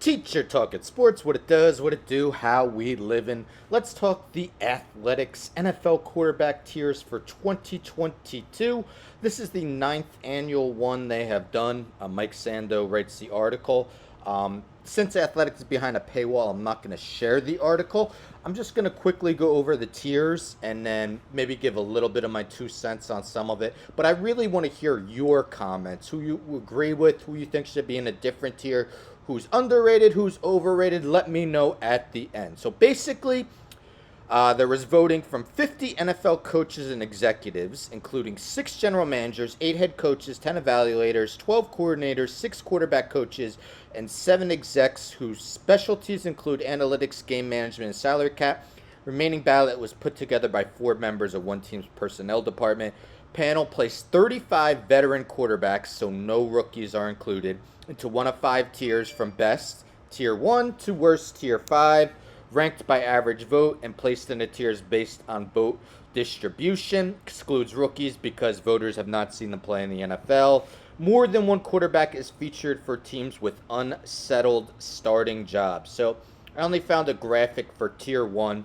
Teacher talking sports, what it does, what it do, how we livin'. Let's talk the athletics NFL quarterback tiers for 2022. This is the ninth annual one they have done. Mike Sando writes the article. Since athletics is behind a paywall, I'm not going to share the article. I'm just going to quickly go over the tiers and then maybe give a little bit of my 2 cents on some of it. But I really want to hear your comments, who you agree with, who you think should be in a different tier, who's underrated, who's overrated. Let me know at the end. So basically, there was voting from 50 NFL coaches and executives, including 6 general managers, 8 head coaches, 10 evaluators, 12 coordinators, 6 quarterback coaches, and 7 execs whose specialties include analytics, game management, and salary cap. Remaining ballot was put together by 4 members of one team's personnel department. Panel placed 35 veteran quarterbacks, so no rookies are included, into one of 5 tiers from best, tier 1, to worst, tier 5, ranked by average vote and placed in the tiers based on vote distribution. Excludes rookies because voters have not seen them play in the NFL. More than one quarterback is featured for teams with unsettled starting jobs. So I only found a graphic for tier 1.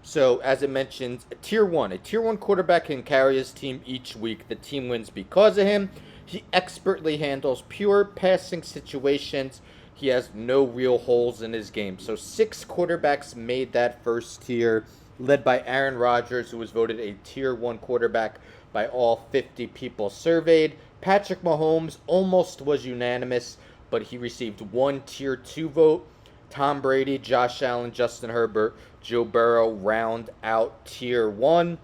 So, as it mentions, a tier 1 quarterback can carry his team each week. The team wins because of him. He expertly handles pure passing situations. He has no real holes in his game. So 6 quarterbacks made that first tier, led by Aaron Rodgers, who was voted a tier 1 quarterback by all 50 people surveyed. Patrick Mahomes almost was unanimous, but he received 1 tier 2 vote. Tom Brady, Josh Allen, Justin Herbert, Joe Burrow round out tier 1.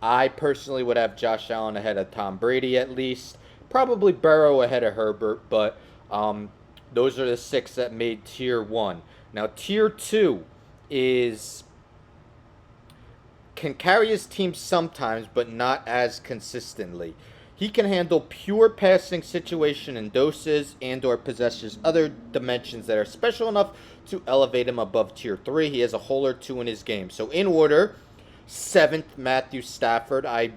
I personally would have Josh Allen ahead of Tom Brady at least. Probably Burrow ahead of Herbert, but those are the 6 that made tier 1. Now, tier 2 can carry his team sometimes, but not as consistently. He can handle pure passing situation in doses and or possesses other dimensions that are special enough to elevate him above tier 3. He has a hole or 2 in his game. So in order, 7th, Matthew Stafford. I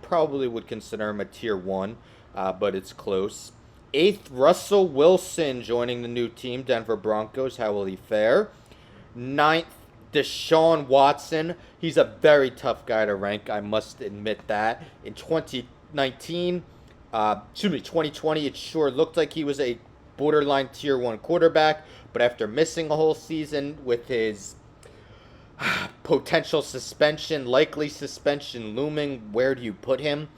probably would consider him a tier 1, but it's close. 8th, Russell Wilson joining the new team, Denver Broncos. How will he fare? 9th, Deshaun Watson. He's a very tough guy to rank, I must admit that. In 2020, it sure looked like he was a borderline tier 1 quarterback, but after missing a whole season with his potential suspension, likely suspension looming, where do you put him?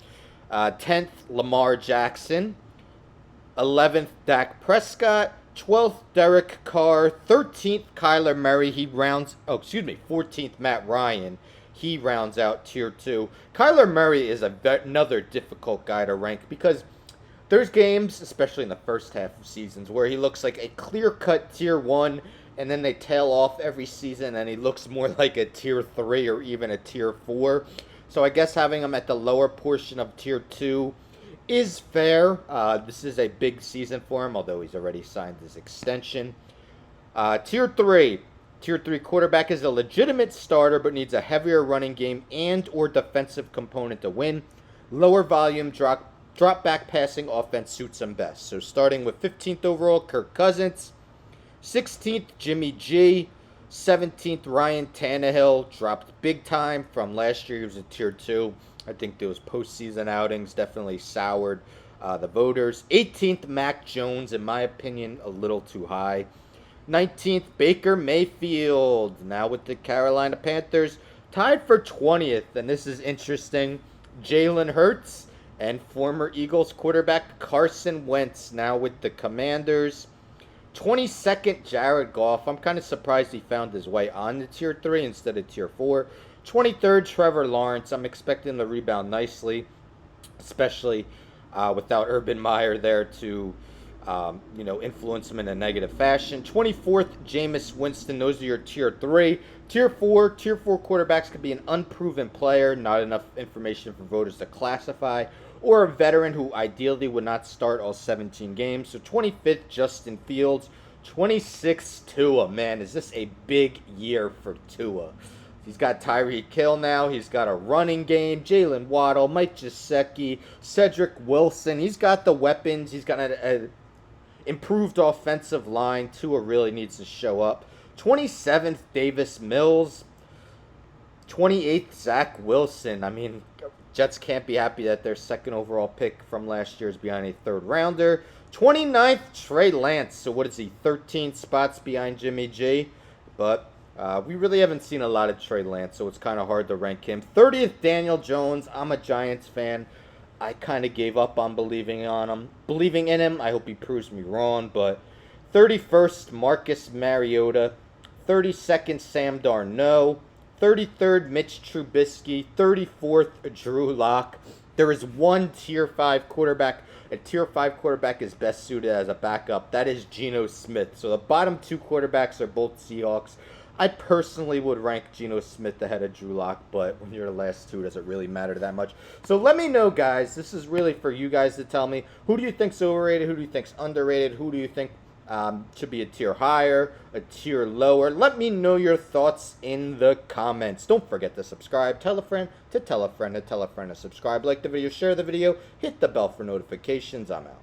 10th, Lamar Jackson. 11th, Dak Prescott. 12th, Derek Carr. 13th, Kyler Murray. 14th, Matt Ryan. He rounds out tier 2. Kyler Murray is another difficult guy to rank because there's games, especially in the first half of seasons, where he looks like a clear-cut tier 1, and then they tail off every season, and he looks more like a tier 3 or even a tier 4. So I guess having him at the lower portion of tier 2 is fair. This is a big season for him, although he's already signed his extension. Tier 3. Tier 3 quarterback is a legitimate starter but needs a heavier running game and or defensive component to win. Lower volume drop back passing offense suits him best. So starting with 15th overall, Kirk Cousins. 16th, Jimmy G. 17th, Ryan Tannehill. Dropped big time from last year. He was a tier 2. I think those postseason outings definitely soured the voters. 18th, Mac Jones. In my opinion, a little too high. 19th, Baker Mayfield. Now with the Carolina Panthers. Tied for 20th, and this is interesting. Jalen Hurts and former Eagles quarterback Carson Wentz now with the Commanders. 22nd, Jared Goff. I'm kind of surprised he found his way on the tier 3 instead of tier 4. 23rd, Trevor Lawrence. I'm expecting him to rebound nicely, especially without Urban Meyer there to influence him in a negative fashion. 24th, Jameis Winston. Those are your tier 3. Tier 4 quarterbacks could be an unproven player, not enough information for voters to classify, or a veteran who ideally would not start all 17 games. So 25th, Justin Fields. 26th, Tua. Man, is this a big year for Tua. He's got Tyreek Hill now. He's got a running game. Jalen Waddle, Mike Gesicki, Cedric Wilson. He's got the weapons. He's got Improved offensive line. Tua really needs to show up. 27th, Davis Mills. 28th, Zach Wilson. I mean, Jets can't be happy that their second overall pick from last year is behind a third rounder. 29th, Trey Lance. So what is he, 13 spots behind Jimmy G? But we really haven't seen a lot of Trey Lance, so it's kind of hard to rank him. 30th, Daniel Jones. I'm a Giants fan. I kind of gave up on believing in him. I hope he proves me wrong. But 31st, Marcus Mariota. 32nd, Sam Darnold. 33rd, Mitch Trubisky. 34th, Drew Lock. There is one Tier 5 quarterback. A Tier 5 quarterback is best suited as a backup. That is Geno Smith. So the bottom two quarterbacks are both Seahawks. I personally would rank Geno Smith ahead of Drew Lock, but when you're the last two, does it really matter that much? So let me know, guys. This is really for you guys to tell me. Who do you think's overrated? Who do you think's underrated? Who do you think should be a tier higher, a tier lower? Let me know your thoughts in the comments. Don't forget to subscribe. Tell a friend to tell a friend to tell a friend to subscribe. Like the video, share the video, hit the bell for notifications. I'm out.